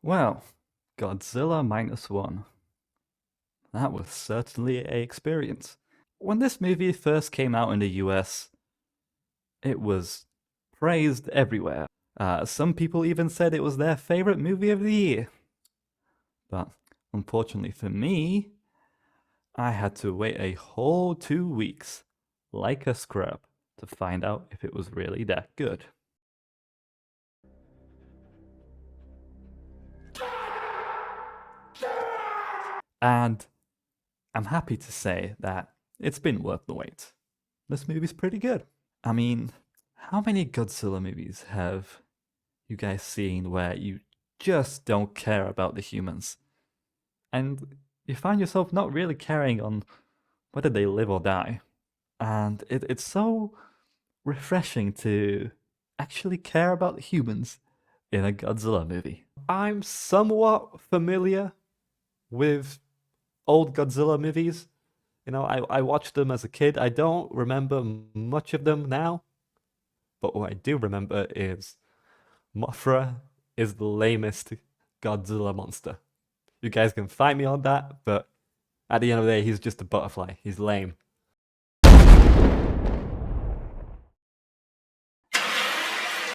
Well, Godzilla Minus One. That was certainly a experience. When this movie first came out in the US, it was praised everywhere. Some people even said it was their favorite movie of the year. But unfortunately for me, I had to wait a whole 2 weeks, like a scrub, to find out if it was really that good. And I'm happy to say that it's been worth the wait. This movie's pretty good. I mean, how many Godzilla movies have you guys seen where you just don't care about the humans? And you find yourself not really caring on whether they live or die. And it's so refreshing to actually care about the humans in a Godzilla movie. I'm somewhat familiar with old Godzilla movies. I watched them as a kid. I don't remember much of them now, but what I do remember is Mothra is the lamest Godzilla monster. You guys can fight me on that, but at the end of the day, he's just a butterfly. He's lame.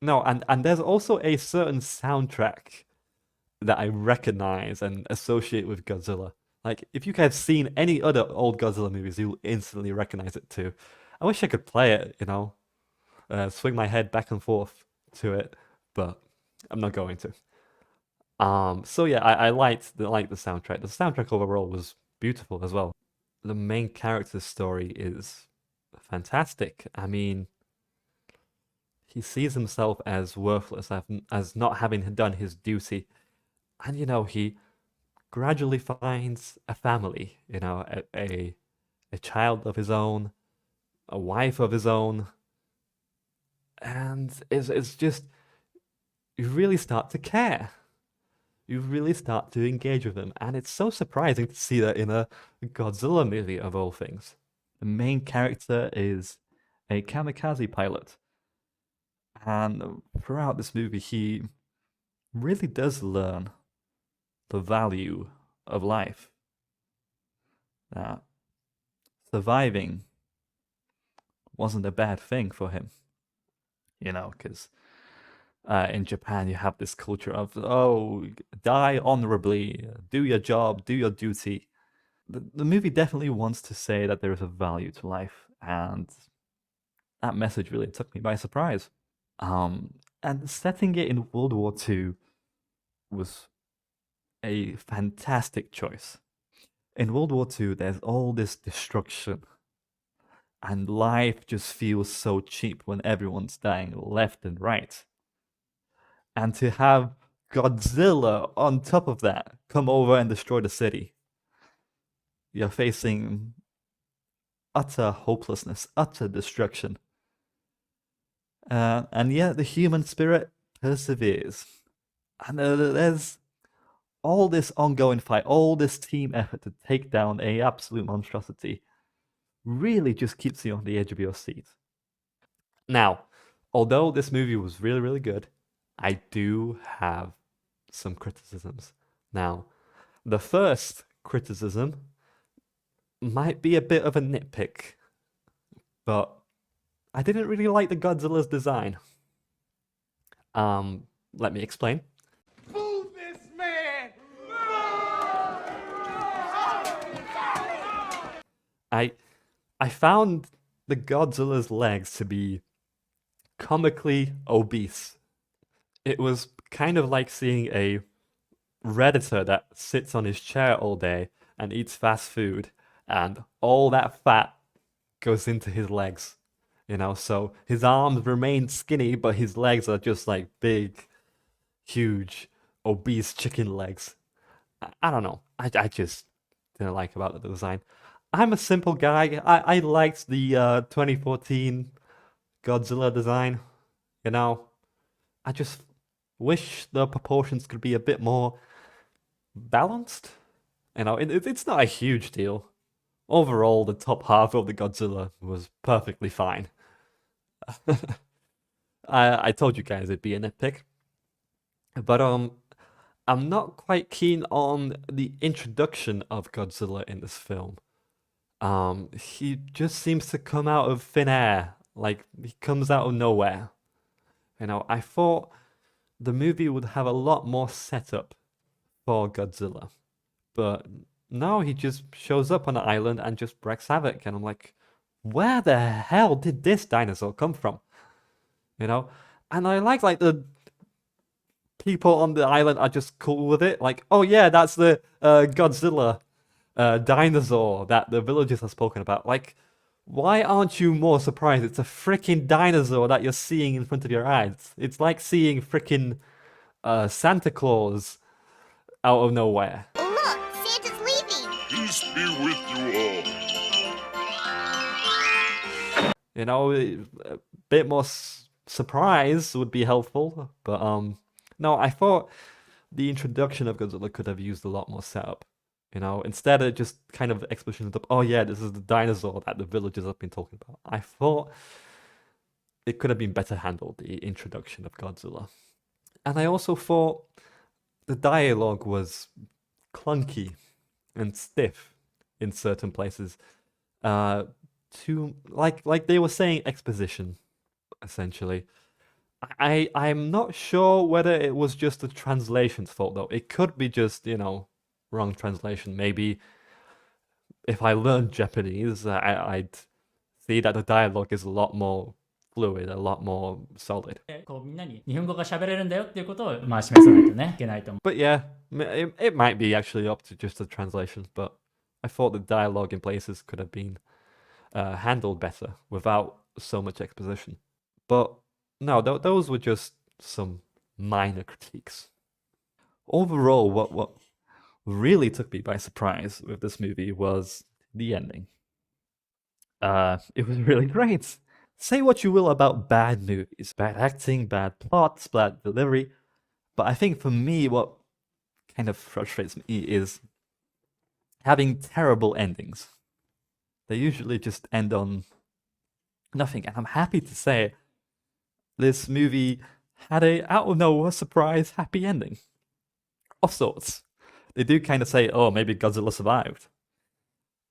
No, and there's also a certain soundtrack that I recognize and associate with Godzilla. Like, if you guys have seen any other old Godzilla movies, you'll instantly recognize it too. I wish I could play it, swing my head back and forth to it, but I'm not going to. So yeah, I liked the soundtrack. The soundtrack overall was beautiful as well. The main character's story is fantastic. I mean, he sees himself as worthless, as not having done his duty, and he gradually finds a family. A child of his own, a wife of his own, and it's just you really start to care. You really start to engage with him, and it's so surprising to see that in a Godzilla movie of all things. The main character is a kamikaze pilot, and throughout this movie, he really does learn the value of life. That surviving wasn't a bad thing for him, because in Japan you have this culture of, oh, die honorably, do your job, do your duty. The movie definitely wants to say that there is a value to life, and that message really took me by surprise. And setting it in World War II was a fantastic choice. In World War II, there's all this destruction, and life just feels so cheap when everyone's dying left and right. And to have Godzilla on top of that come over and destroy the city, you're facing utter hopelessness, utter destruction. And yet the human spirit perseveres. And there's all this ongoing fight, all this team effort to take down a absolute monstrosity really just keeps you on the edge of your seat. Now, although this movie was really, really good, I do have some criticisms. Now, the first criticism might be a bit of a nitpick, but I didn't really like the Godzilla's design. Let me explain. Move this man! I I found the Godzilla's legs to be comically obese. It was kind of like seeing a redditor that sits on his chair all day and eats fast food, and all that fat goes into his legs. So his arms remain skinny, but his legs are just like big, huge, obese chicken legs. I don't know. I just didn't like about the design. I'm a simple guy. I liked the 2014 Godzilla design. You know, I just wish the proportions could be a bit more balanced. It's not a huge deal. Overall, the top half of the Godzilla was perfectly fine. I told you guys it'd be a nitpick, but I'm not quite keen on the introduction of Godzilla in this film. He just seems to come out of thin air, like he comes out of nowhere. I thought the movie would have a lot more setup for Godzilla, but no, he just shows up on an island and just wreaks havoc, and I'm like, where the hell did this dinosaur come from? You know, and I like the people on the island are just cool with it. Like, oh yeah, that's the Godzilla dinosaur that the villagers have spoken about. Like, why aren't you more surprised? It's a freaking dinosaur that you're seeing in front of your eyes. It's like seeing freaking Santa Claus out of nowhere. Look, Santa's leaving. Peace be with you all. A bit more surprise would be helpful, but no, I thought the introduction of Godzilla could have used a lot more setup. Instead of just kind of expositions of, oh yeah, this is the dinosaur that the villagers have been talking about. I thought it could have been better handled, the introduction of Godzilla. And I also thought the dialogue was clunky and stiff in certain places. Too like they were saying exposition, essentially. I'm not sure whether it was just the translation's fault though. It could be just, wrong translation. Maybe if I learned Japanese, I'd see that the dialogue is a lot more fluid, a lot more solid. こうみんなに日本語が喋れるんだよっていうことをまあ示さないとねいけないと思う。 But yeah, it might be actually up to just the translation, but I thought the dialogue in places could have been handled better without so much exposition. But no, those were just some minor critiques. Overall, what really took me by surprise with this movie was the ending. It was really great. Say what you will about bad movies, bad acting, bad plots, bad delivery, but I think for me, what kind of frustrates me is having terrible endings. They usually just end on nothing, and I'm happy to say this movie had a out of nowhere surprise happy ending. Of sorts. They do kind of say, oh, maybe Godzilla survived.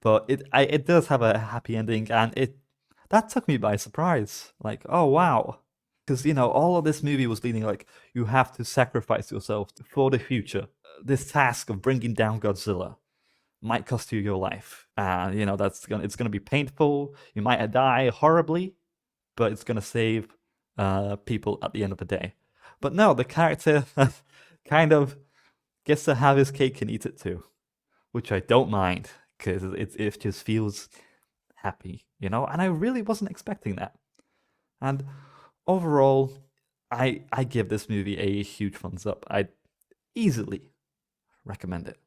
But it does have a happy ending, and that took me by surprise. Like, oh wow. Because, all of this movie was leading like, you have to sacrifice yourself for the future. This task of bringing down Godzilla might cost you your life. And, it's gonna be painful. You might die horribly, but it's gonna save people at the end of the day. But no, the character kind of gets to have his cake and eat it too, which I don't mind because it just feels happy, And I really wasn't expecting that. And overall, I give this movie a huge thumbs up. I'd easily recommend it.